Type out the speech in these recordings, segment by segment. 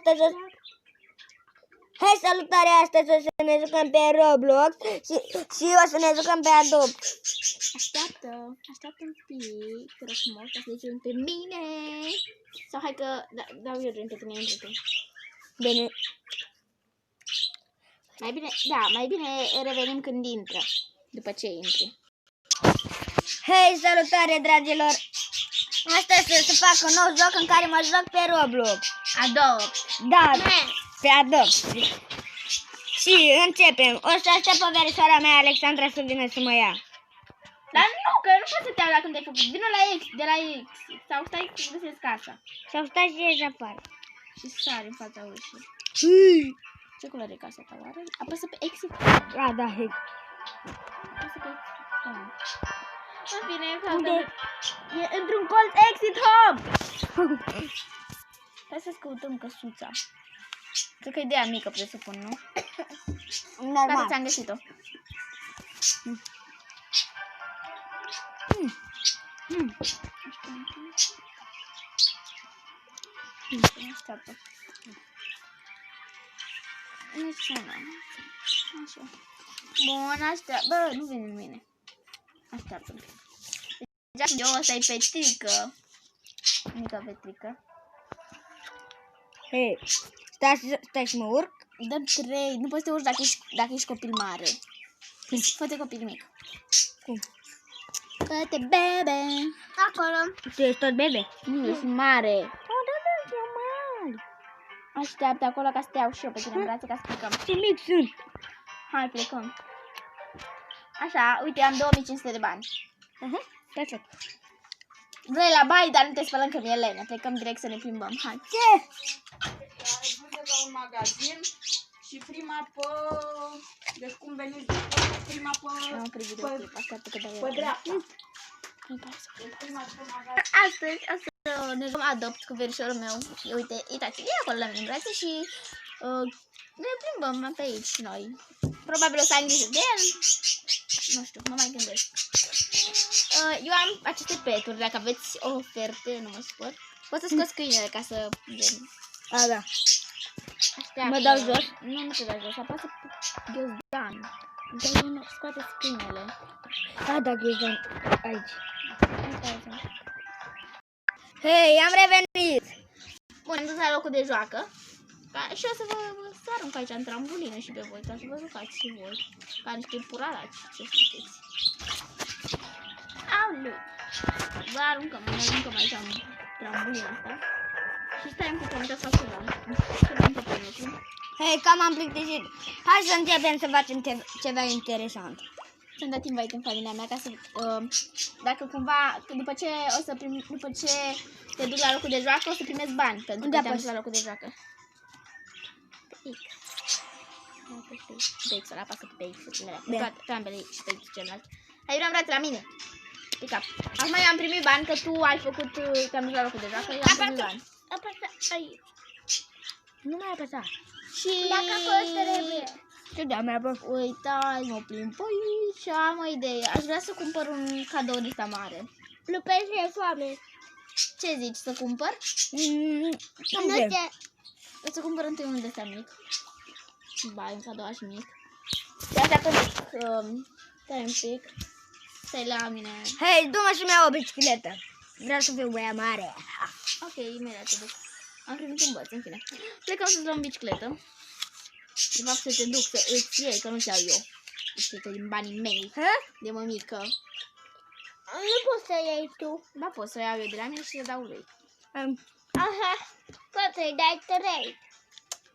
astăzi Hei, salutare! Astăzi o să ne jucăm pe Roblox și o să ne jucăm pe Adopt. Așteaptă un pic, te rog frumos, ca să deci pe mine. Sau hai că dau eu gen pe tine, intri tu. Bine. Mai bine revenim când intră, după ce intri. Hei, salutare, dragilor! Astăzi o să fac un nou joc în care mă joc pe Roblox. Adopt. Da, pe Adopt. Și începem. O să aștept pe verișoara mea, Alexandra, să vină să mă ia. Dar nu, că nu poți să te iau dacă nu te-ai făcut. Vină la X, de la X. Sau stai să găsesc casa. Sau stai și ieși afară. Și sari în fața ușii. Ce culoare e casa ta, oare? Apăsă pe exit. Da, hei. Apăsă pe exit. În fine, e într-un colț exit home. Hai să-ți căutăm căsuța. Cred că e de aia mică, presupun, nu? Normal. Gata, ți-am găsit-o. Așteaptă. Nu sună. Așa. Bun, așteaptă. Bă, nu vine în mine. Așteaptă un pic. Deja eu ăsta e Petrică. Mica Petrică. Hei, stai să mă urc? Dăm 3. Nu poți să te urci dacă ești copil mare. Fă-te copil mic. Cum? Fă-te bebe. Acolo. Tu ești tot bebe? Nu, ești mare. Oh, da, eu mare. Așteaptă acolo ca să te iau și eu pe tine în brațe ca să plecăm. Ce mic sunt. Hai, plecăm. Așa, uite, am 2500 de bani. Perfect. Vrei la baie, dar nu te spălăm că mi-e lene. Plecăm direct să ne plimbăm. Hai. Ce? Ajunge la un magazin și prima pe... Deci cum veniți prima pe... Am oprit videoclip, așteaptă că dau eu. Pe dreapta. Astăzi o să ne jucăm Adopt cu verișorul meu. Și uite, uitați, e acolo la mine în brațe și ne plimbăm pe aici și noi. Probabil o să am grijă de el. Nu știu, mă mai gândesc. Eu am aceste peturi, dacă aveți o oferte, nu mă supăr. Poți să scoți câinele ca să vedem. A, da. Așteaptă. Mă dau jos? Nu te dau jos, apasă pe ghiozdan. Scoate-ți câinele. A, da, ghiozdan. Aici. Hei, am revenit! Bun, am dus la locul de joacă. Și o să vă arunc aici în trambulină și pe voi, ca să vă jucați și voi. Ca niște puralați, ce sunteți. Aoleu! Vă aruncăm aici în trambulină asta. Și stai un pic, am uitat să fac ceva. Hei, cam am plictisit. Hai să începem să facem ceva interesant. Ți-am dat invite în familia mea ca să... dacă cumva, după ce te duci la locul de joacă, o să primezi bani. Pentru că te-am dus la locul de joacă. Pe X. Pe X, ăla apasă pe X. Pe ambele și pe X celălalt. Hai, vreau brațe la mine. Pick up. Acum eu am primit bani, că tu ai făcut, te-am dus la locul de joacă, eu am primit bani. Apasă aici. Nu mai apăsa. Și... Dacă acolo trebuie. Ce de-a mea, bă? Uitați, mă plimb pe aici și am o idee. Aș vrea să cumpăr un cadou de ăsta mare. Lupește e foame. Ce zici, să cumpăr? Nu vrem. O să cumpăr întâi unul de ăsta mic. Bai, un cadouaș mic. Și așteaptă un pic. Stai un pic. Stai la mine. Hei, du-mă și mi-au o bicicletă. Vreau să fiu băia mare. Ok, imediat te duc. Am primit un băț, în fine. Plecăm să-ți luăm bicicletă. De fapt să te duc să îți iei, că nu ți-au eu. Bicicletă din banii mei. De mămică. Nu poți să iei tu. Da, pot să o iau eu de la mine și să dau lui. Aha. Poți să-i dai 3.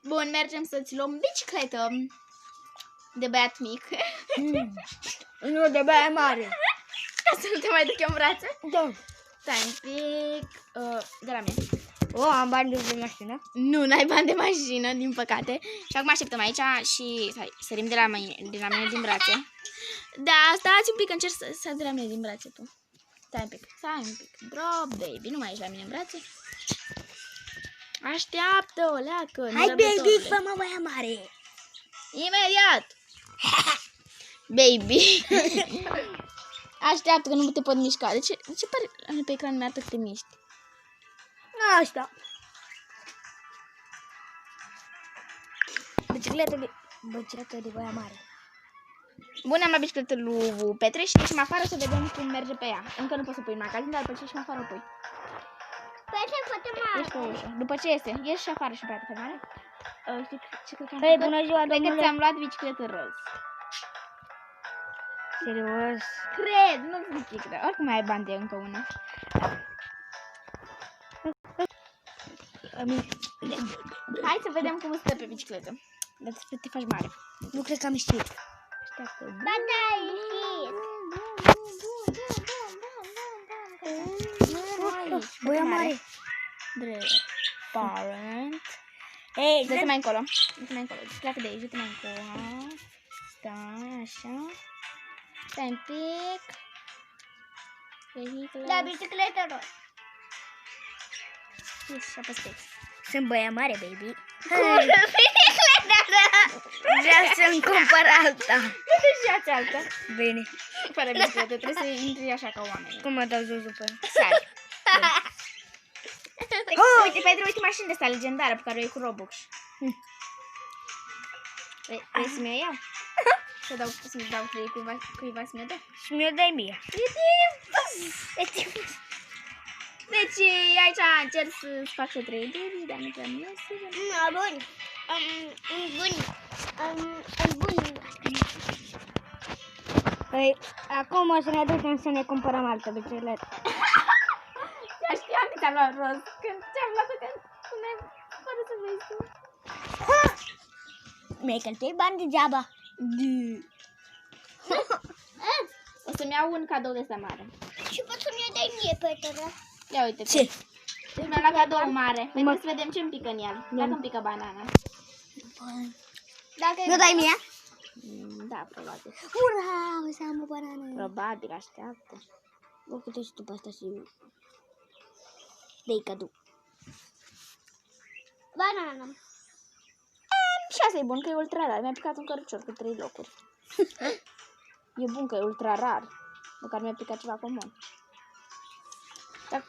Bun, mergem să-ți luăm bicicletă. De băiat mic. Nu, de băia mare. Ca să nu te mai duc eu în brațe. Da. Stai un pic. De la mine. Am bani de mașină. Nu, n-ai bani de mașină, din păcate. Și acum așteptăm aici și sărim de la mine din brațe. Da, stați un pic, încerc să sar de la mine din brațe tu. Stai un pic. Drop, baby, nu mai ești la mine în brațe. Așteaptă, o leacă. Hai, baby, fă-mă băia mare. Imediat. Baby. Așteaptă că nu te pot mișca. De ce pare pe ecran mi-arată că te miști? Asta. bicicletă de băia mare. Bun, am luat bicicletă lui Petre și ieșim afară să vedem cum merge pe ea. Încă nu poți să pui în magazin, dar după ce ieșim afară o pui. Ești pe ușă. După ce este, ieși și afară și pe mare. Știi ce cred că am Hei, făcut? bună ziua, Cred că domnule. ți-am luat bicicletă roz. Serios? Cred, nu zic cred. Oricum mai ai bani de încă una. Hai să vedem cum stă pe bicicletă. Dar trebuie să te faci mare. Nu cred că am ieșit. Așteaptă. Ba da, ieșit. Băia mare. Drept. Parent. Ei, Dă-te mai încolo. Dă-te mai încolo. Pleacă de aici, dă-te mai încolo. Stai, așa. Stai un pic. Vehicule. Da, bicicletă roz. Și apăs pe X. Sunt băia mare, baby. Cum Vreau să-mi cumpăr alta. și ia alta. Bine. Fără bicicletă, trebuie să intri așa ca oamenii. Cum mă dau jos după? Sari. Uite, Petru, uite mașina de asta legendară pe care o iei cu Robux. Vrei să mi-o iau? Să-mi dau cuiva să mi-o dă? Și mi-o dai mie. Deci aici încerc să fac și 3 duri, dar nu prea nu este. Bun. Bun. Păi, acum o să ne ducem să ne cumpărăm altă bicicletă. Chiar știam că ți-am luat roz. Când ți-am luat-o, când spuneam, fără să vezi tu. Mi-ai cheltuit bani degeaba. O să-mi iau un cadou de ăsta mare. Și poți să-mi dai mie, Petra? Ia uite. Ce? Deci mi-am luat cadou mare. Pentru să vedem ce îmi pică în el. Dacă îmi pică banana. Mi-o dai mie? Da, probabil. Ura, o să am o banană. Probabil, așteaptă. O puteți și tu pe asta și dai cadou. Banana. Și asta e bun, că e ultra rar. Mi-a picat un cărucior cu 3 locuri. E bun că e ultra rar. Măcar mi-a picat ceva comun. Dacă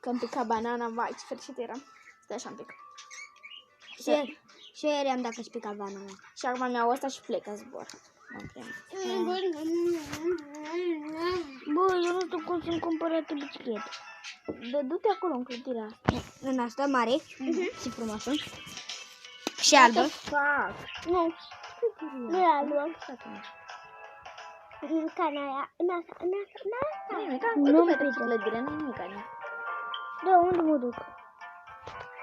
îmi pica banana, vai, ce fericit eram. Stai așa un pic. Și eu eram dacă își pica banana. Și acum mi-au ăsta și plec, că zbor. Bă, eu nu știu cum să-mi cumpăr altă bicicletă. Du-te acolo în clădirea asta. În asta mare și frumoasă. Și albă. Fac. Nu. Nu e albă. În cana aia. În asta. Nu pe clădire, nu nimic aici. Da, unde mă duc?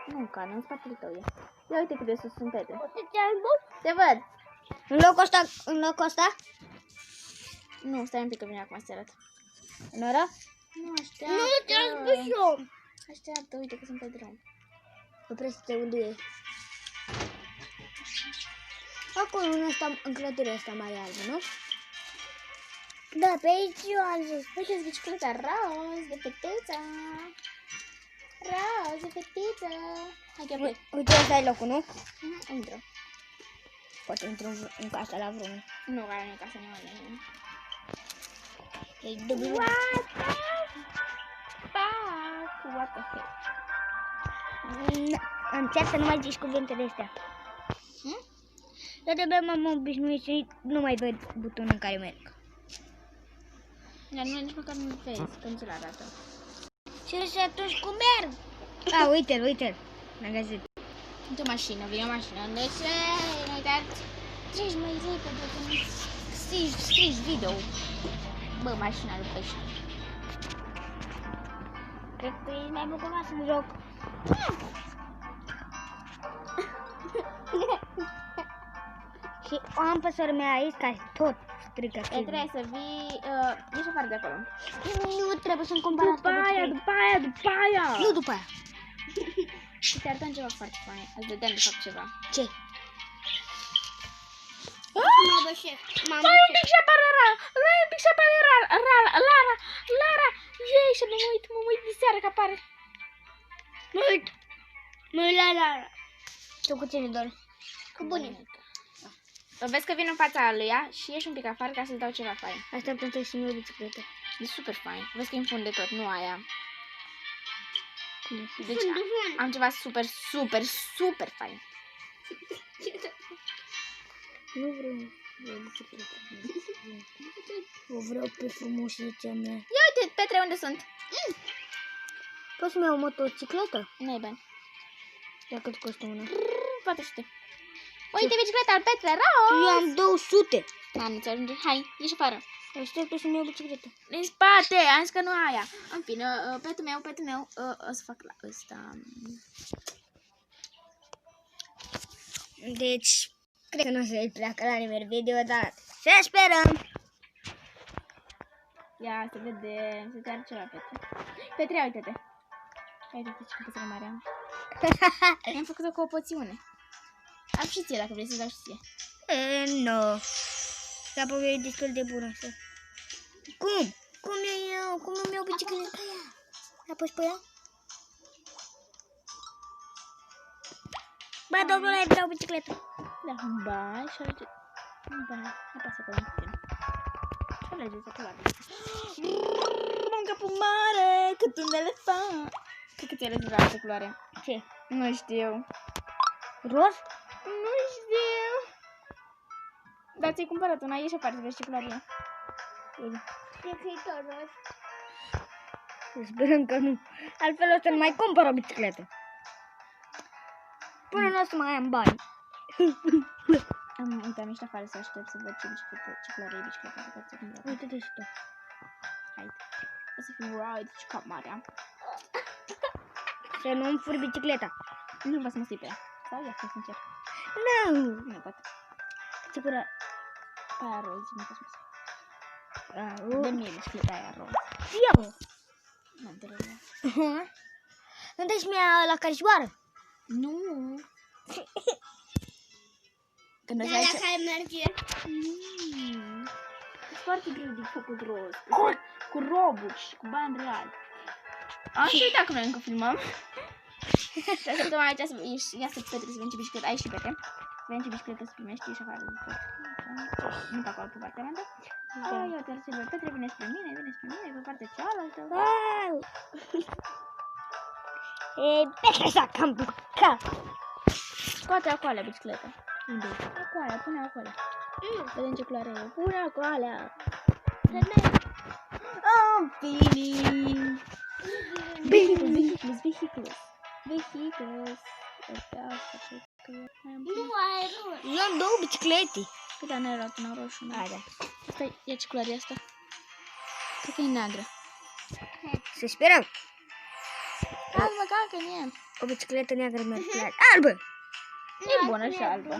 Nu în cană, în spatele tău e. Ia uite cât de sus sunt pete. Te Te văd. În locul ăsta? Nu, stai un pic că vine acum să te arăt. În ăla? Nu, așteaptă. Nu, te-am spus eu. Așteaptă, uite că sunt pe drum. Oprește-te unde e. Acolo, în clădirea asta mai albă, nu? Da, pe aici eu am zis. Uite-ți bicicleta roz de fetiță. Roz de fetiță. Hai că plec. Uite, ăsta e locul, nu? Intră. Poate intru în casa la vreunul. Nu, care nu e casa nimănui. E dubiu. What the fuck? What the heck? Încerc să nu mai zici cuvintele astea. Dar de-abia m-am obișnuit și nu mai văd butonul în care merg. Dar nu, nici măcar nu vezi, că nu ți-l arată. Și atunci cum merg? A, uite-l. L-am găsit. Uite o mașină, vine o mașină. Deci, nu uitați. Treci mai repede, că nu strici video. Bă, mașina lui Pești. Cred că ești mai bucuros să joc. Și o am pe sora mea aici care tot strică. Trebuie să vii, ieși afară de acolo. Nu trebuie să-mi cumpăr asta. După aia. Nu după aia. Și te arătăm ceva foarte fain. Îți dădeam de fapt ceva. Ce? Mai un pic și apare Lara. Ei, și mă uit de seară că apare. Mă uit la Lara. Tu cu cine dormi? Cu bunica. Vezi că vin în fața luia și ieși un pic afară ca să-ți dau ceva fain. Așteaptă întâi să-mi iau bicicletă. E super fain. Vezi că îi înfunde tot, nu aia. Deci am ceva super fain. Nu vreau bicicletă. O vreau pe frumusețea mea. Ia uite, Petre, unde sunt? Poți să-mi iau o motocicletă? Nu ai bani. Ia cât costă una? 400. Uite bicicleta al Petre, rău! Eu am 200. Nu ți ajunge. Hai, ieși afară. Aștept să-mi iau bicicletă. Din spate, am zis că nu aia. În fine, petul meu, o să fac la ăsta. Deci, cred că nu o să-i placă la nivel video, dar să sperăm. Ia, să vedem, să te arăt ceva, Petre. Petre, uite-te. Uite-te ce căpățără mare am. Am făcut-o cu o poțiune. Am și ție, dacă vrei să-ți dau și ție. Nu. Capul meu e destul de bun așa. Cum? Cum îmi iau bicicleta? Apăși pe ea? Ba, domnule, vreau bicicletă. Da, ba, și alege. Ba, apasă acolo în tine. Și alege acolo. Un capul mare, cât un elefant. Cred că ți-ai ales vreau altă culoare. Ce? Nu știu. Roz? Nu știu. Dar ți-ai cumpărat una, ieși afară să vezi ce culoare e. Cred că e tot roz. Sperăm că nu. Altfel o să nu mai cumpăr o bicicletă. Până nu o să mai am bani. Uite, am ieșit afară să aștept să văd ce culoare e bicicleta pe care ți-o cumpărat. Uite-te și tu. Haide. O să fiu wow, uite ce cap mare am. Să nu-mi furi bicicleta. Nu vreau să mă stui pe ea. Sau ia, să încerc. Nu. Nu pot. Ce cură? Pe aia roz, nu pot să mă stui. Au. Dă mie bicicleta aia roz. Eu. Nu, te rog. Nu deci mi-a la care zboară. Nu. Când o să Dar ai la care merge? E foarte greu de făcut roz. Cu Robux și cu bani reali. Am și uitat că noi încă filmăm. Și săptămâna aici ia să Petre să vedem ce bicicletă ai și Petre. Să vedem ce bicicletă să primești, ieși afară. Nu pe acolo, pe partea mea, da? Ia te arăt Petre, vine spre mine, pe partea cealaltă. Wow. E, Petre s-a cam blocat. Scoate acolo bicicleta. Unde? Acolo, pune acolo. Vedem ce culoare e. Pune acolo. Am finit. Vehicles. Nu ai roșu. Eu am două biciclete. Păi da, n-ai luat una roșu. A, da. Asta e ce culoare e asta? Cred că e neagră. Să sperăm. Albă, cacă în el. O bicicletă neagră mi-ar place. Albă! E bună și albă.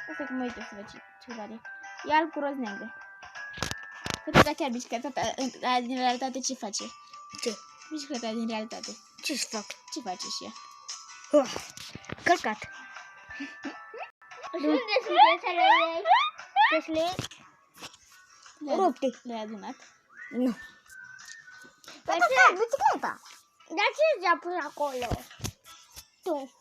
Asta cum uite să vezi ce culoare e. E alb cu roz negru. Cred că chiar bicicleta ta, din realitate ce face? Ce? Bicicleta din realitate. Ce să fac? Ce face și ea? Călcat. Unde sunt piesele ei? Piesele rupte. Le-ai adunat? Nu. Dar ce? Bicicleta. Dar ce ți-a pus acolo? Tu.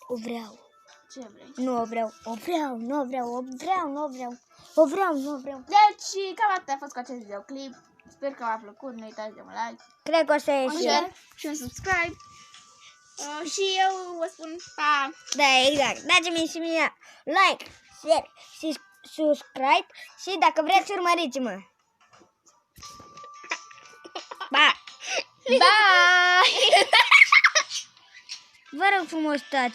O vreau. Ce vrei? Nu o vreau. O vreau. Nu o vreau. O vreau. Nu o vreau. O vreau. Nu o vreau. Deci, cam atât a fost cu acest videoclip. Sper că v-a plăcut. Nu uitați de un like, Cred că o să un ieși. share și un subscribe. Și eu vă spun pa! Da, exact. Dați-mi și mie like, share și subscribe și dacă vreți urmăriți-mă. Ba! Bye! Vă rog frumos, taci.